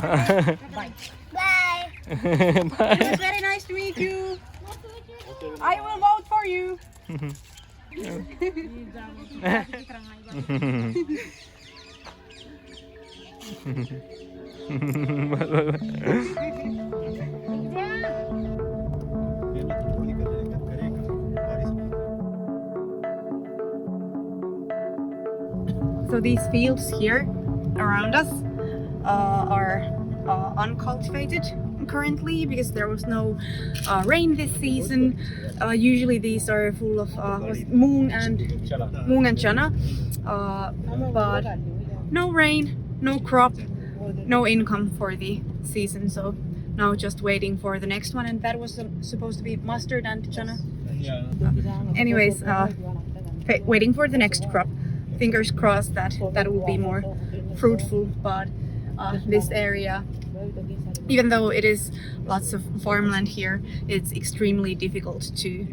Bye. Bye. Bye. It was very nice to meet you. I will vote for you. So these fields here around us are uncultivated currently because there was no rain this season. Usually these are full of moong and chana, but no rain, no crop, no income for the season. So now just waiting for the next one, and that was supposed to be mustard and chana. Anyways, waiting for the next crop. Fingers crossed that will be more fruitful, but this area, even though it is lots of farmland here, it's extremely difficult to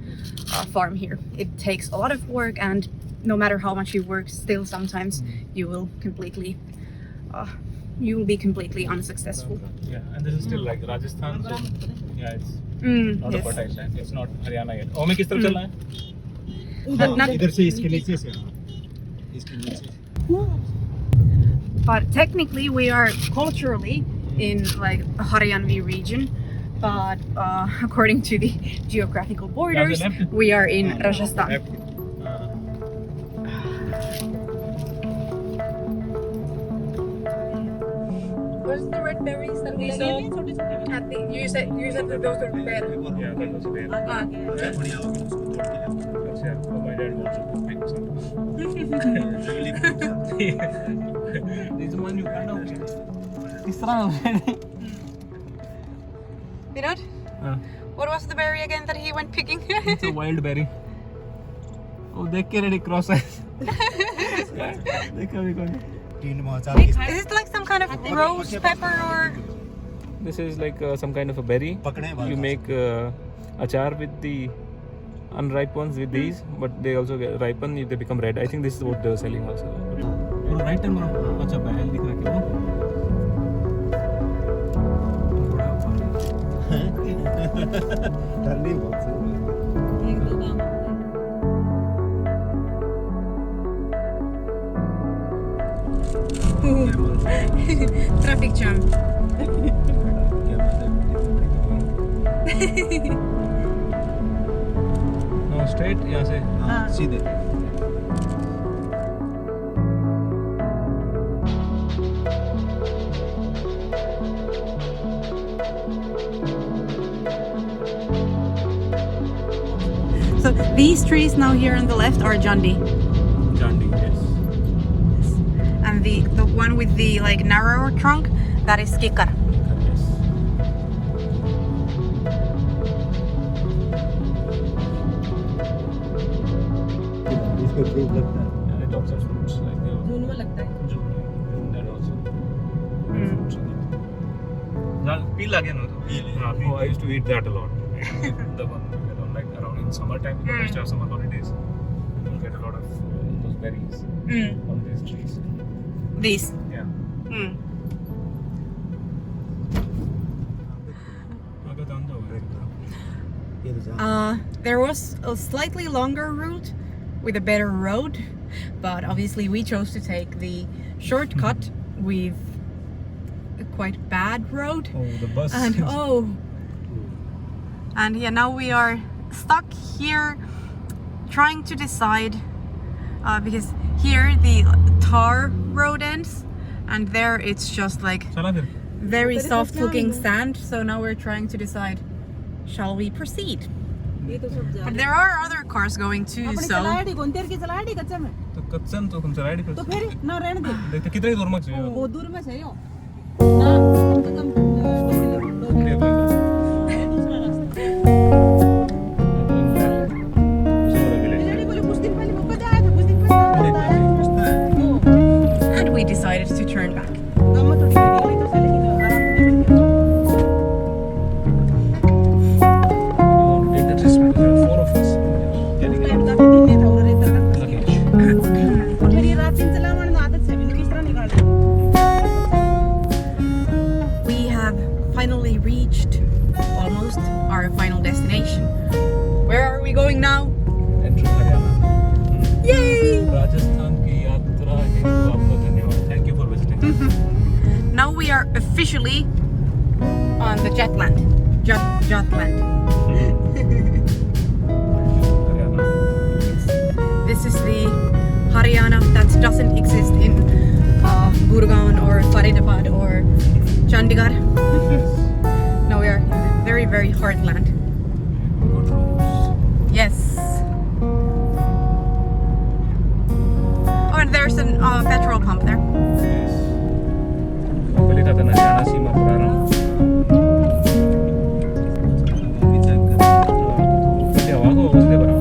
farm here. It takes a lot of work, and no matter how much you work, still sometimes you will be completely unsuccessful. Yeah, and this is still like Rajasthan, so yeah, it's not a fertile land. It's not Haryana yet. Oh, मैं किस तरफ चलना है? इधर से इसके नीचे से But technically we are culturally in like a Haryana region, but according to the geographical borders, we are in Rajasthan. What's the red berries that we saw? You said that those are red. Yeah, that was there. Yeah, my dad wants to pick some. This one you kind of. Vinod? What was the berry again that he went picking? It's a wild berry. Oh, they carried it cross eyes. Is it like some kind of rose pepper or? This is like some kind of a berry. You make achar with the unripe ones with these, but they also get ripen. They become red. I think this is what they're selling also. Right time, अच्छा Behal दिख रहा है क्या? ठंडी बहुत एक दो दाम Traffic jam. No, straight यहाँ से सीधे. So these trees now here on the left are Jandi. Jandi, yes. And the one with the like narrower trunk, that is Kikar. Yes. इसको फ्रूट लगता है. And it also fruits like the. June में लगता है. June, that also. Fruits in it. Peel again also. Oh, I used to eat that a lot. The one, like around in summertime, we used to have summer holidays. You get a lot of those berries on these trees. These. Yeah. There was a slightly longer route with a better road, but obviously we chose to take the shortcut with a quite bad road. Oh, the bus. And yeah, now we are stuck here trying to decide because here the tar road ends and there it's just like very soft looking sand. So now we're trying to decide, shall we proceed? But there are other cars going too, so and we decided to turn back. reached almost our final destination. Where are we going now? Entering Haryana. Yay! Rajasthan ki yatra hetu aapka dhanyawad. Thank you for visiting. Now we are officially on the Jutland. Jutland. Haryana. This is the Haryana that doesn't exist in Gurgaon or Faridabad or Chandigarh. Now we are in the very, very heartland. Good roads. Yes. Oh, and there's a petrol pump there. Yes. Balik natin Haryana sima purana. Pwede ako kasi parang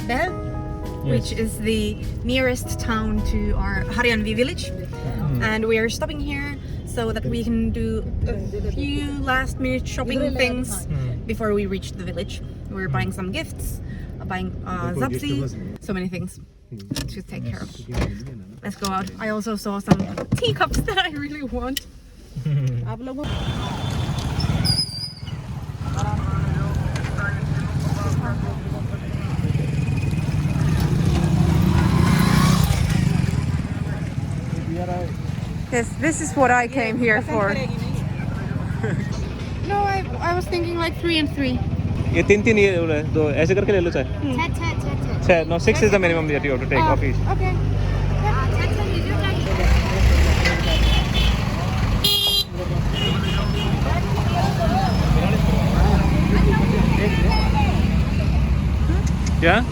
Behal, which is the nearest town to our Haryanvi village, and we are stopping here so that we can do a few last minute shopping things before we reach the village. We're buying some gifts, buying zapsi, so many things to take care of. Let's go out. I also saw some teacups that I really want. Yes, this is what I came here for. No, I was thinking like 3 and 3. ये तीन ये दो ऐसे करके ले लो चाहे 6 no 6 is the minimum that you have to take of each. Okay. Yeah?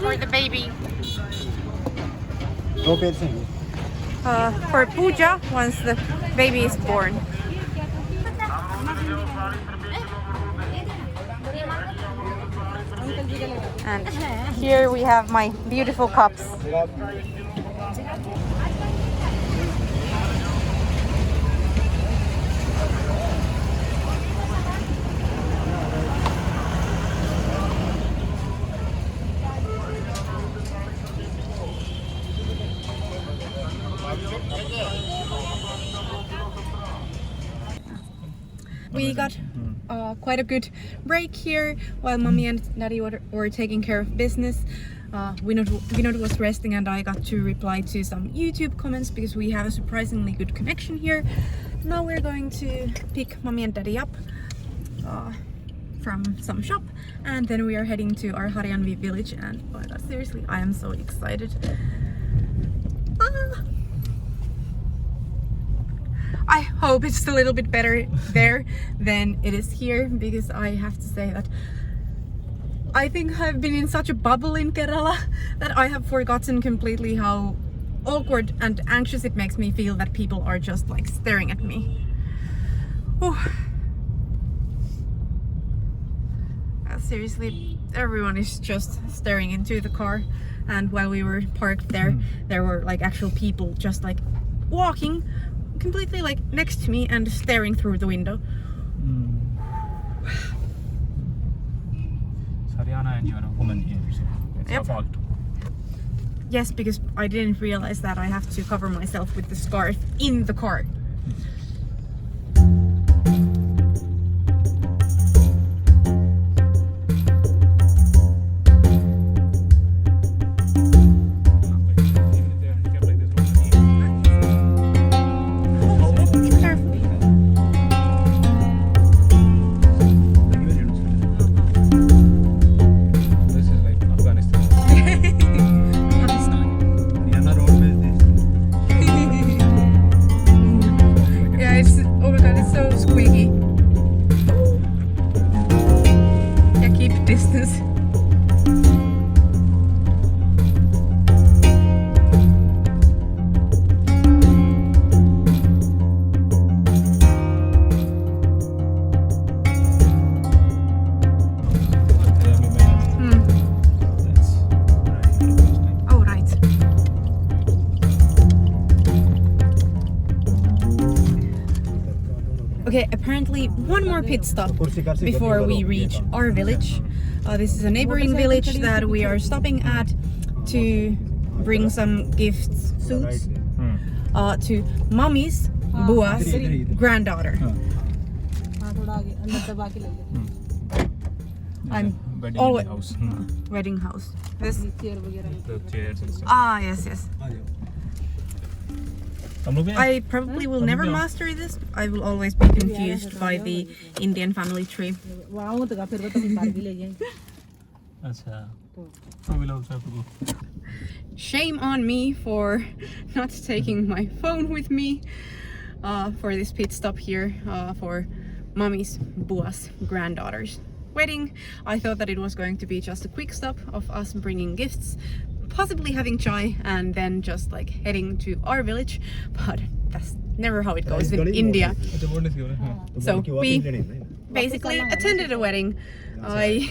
For the baby. दो पेड़ से हैं। For puja once the baby is born. And here we have my beautiful cups. We got quite a good break here while mommy and daddy were taking care of business. Vinod was resting and I got to reply to some YouTube comments because we have a surprisingly good connection here. Now we're going to pick mommy and daddy up from some shop, and then we are heading to our Haryanvi village, and oh my god, seriously, I am so excited. I hope it's a little bit better there than it is here, because I have to say that I think I've been in such a bubble in Kerala that I have forgotten completely how awkward and anxious it makes me feel that people are just like staring at me. Whew. Seriously, everyone is just staring into the car, and while we were parked there, there were like actual people just like walking completely like next to me and staring through the window. Haryana and you are a woman here, so it's your fault. Yes, because I didn't realize that I have to cover myself with the scarf in the car. Okay, apparently one more pit stop before we reach our village. This is a neighboring village that we are stopping at to bring some gifts, suits, to mommy's, Bua's granddaughter. I'm always wedding house. This. The chairs and stuff. Yes. I probably will never master this. I will always be confused by the Indian family tree. Shame on me for not taking my phone with me for this pit stop here for mommy's Bua's granddaughter's wedding. I thought that it was going to be just a quick stop of us bringing gifts, possibly having chai, and then just like heading to our village, but that's never how it goes in India. So we basically attended a wedding. I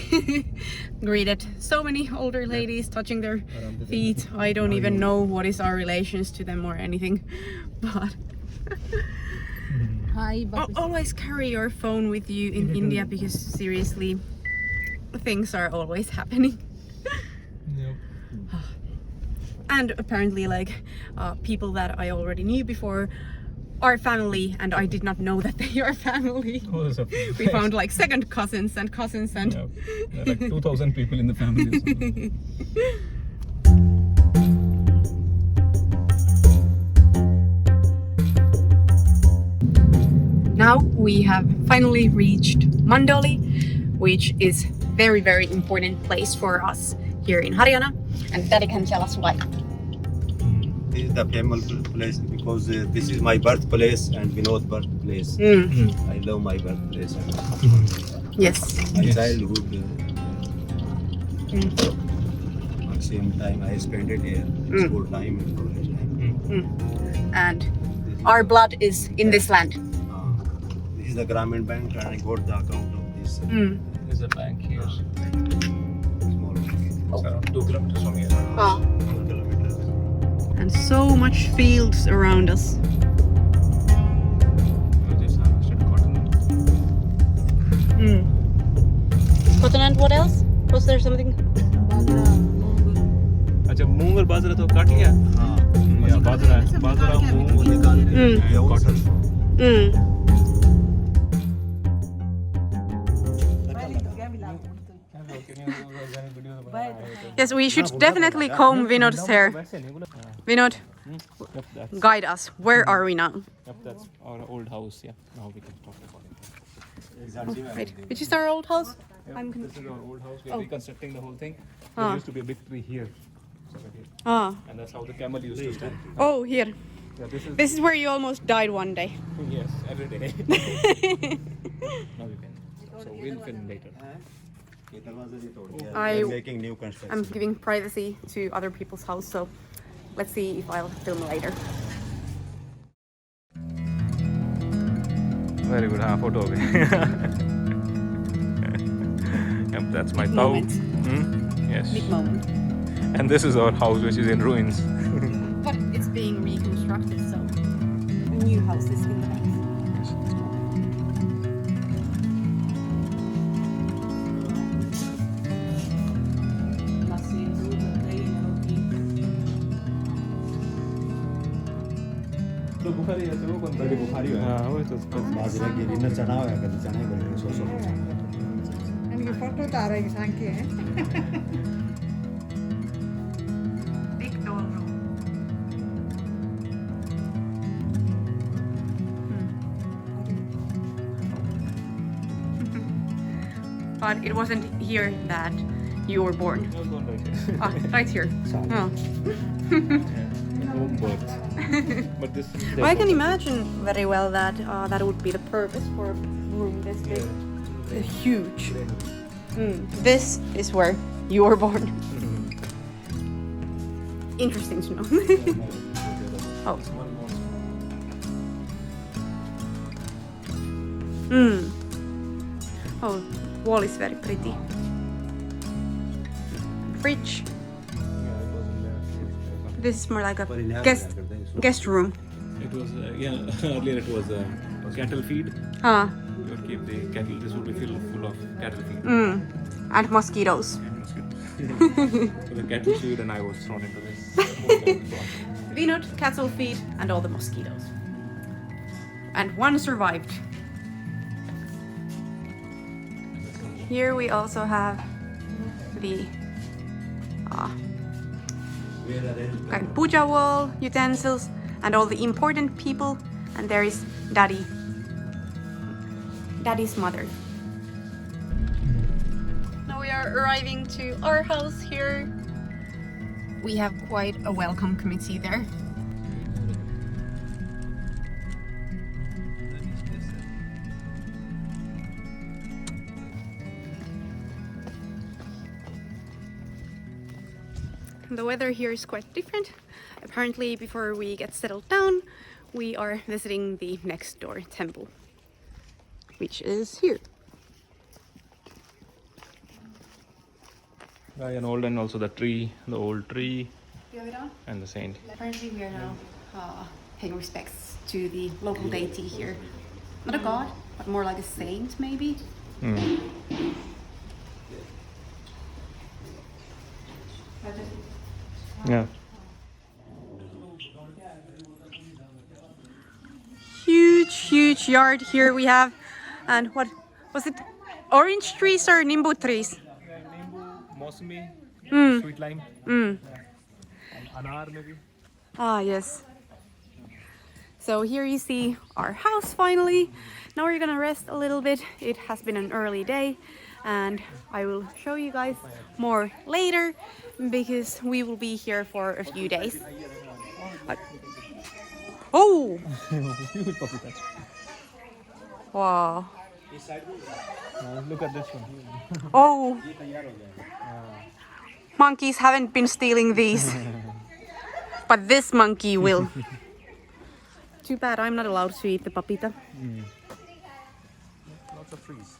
greeted so many older ladies, touching their feet. I don't even know what is our relations to them or anything, but always carry your phone with you in India, because seriously, things are always happening. And apparently, like people that I already knew before are family, and I did not know that they are family. We found like second cousins and yeah, there are like 2,000 people in the family. Now we have finally reached Mandholi, which is very, very important place for us here in Haryana, and Daddy can tell us why. This is the famous place because this is my birthplace and Vinod birthplace. I love my birthplace. Yes. My childhood. At the same time I spent it here. School time and college time. And our blood is in this land. This is the Grameen Bank, and I got the account of this. There's a bank here. Small bank. It's around 2 kilometers from here. 4 kilometers. And so much fields around us. We just harvested cotton. Cotton, and what else? Was there something? अच्छा मूंग और बाजरा तो काट लिया या बाजरा मूंग cotton Yes, we should definitely comb Vinod's hair. Vinod, guide us. Where are we now? Yep, that's our old house. Yeah, now we can talk about it. Right. Which is our old house? Yep, this is our old house. We're reconstructing the whole thing. There used to be a big tree here. And that's how the camel used to stand. Oh, here. Yeah, This is where you almost died one day. Yes, every day. Now we can. So we'll film later. I'm making new construction. I'm giving privacy to other people's house, so let's see if I'll film later. Very good, photo. Yep, that's my tau. Yes. Big moment. And this is our house, which is in ruins. But it's being reconstructed, so a new house is in the back. तो बुखारी है वो कौन बड़ी बुखारी है हां वो तो बाजरा गिरी न चना होया कभी चना बने सो इनकी फोटो तो आ रही सांकी है Big doll room. But it wasn't here that you were born. Right here. Oh. Home birth. But this is I can imagine very well that that would be the purpose for a room this big. Huge. This is where you were born. Interesting to know. Oh. Oh, wall is very pretty. Fridge. This is more like a guest room. It was earlier it was cattle feed. Huh. We would keep the cattle. This would be full of cattle feed. And mosquitoes. And mosquitoes. So the cattle feed and I was thrown into this. Vinod, cattle feed, and all the mosquitoes. And one survived. Here we also have the kind of puja wall, utensils, and all the important people. And there is Daddy's mother. Now we are arriving to our house here. We have quite a welcome committee there. The weather here is quite different. Apparently, before we get settled down, we are visiting the next door temple, which is here. And old, and also the tree, the old tree, and the saint. Apparently, we are now paying respects to the local deity here. Not a god, but more like a saint, maybe. Yeah. Huge yard here we have. And what was it? Orange trees or nimbu trees? Nimbu, mosmi, Mm. sweet lime, Mm. and anar maybe. Ah, yes. So here you see our house finally. Now we're gonna rest a little bit. It has been an early day and I will show you guys more later because we will be here for a few days. Oh! Wow. Look at this one. Oh! Monkeys haven't been stealing these. But this monkey will. Too bad I'm not allowed to eat the papita. Lots of trees.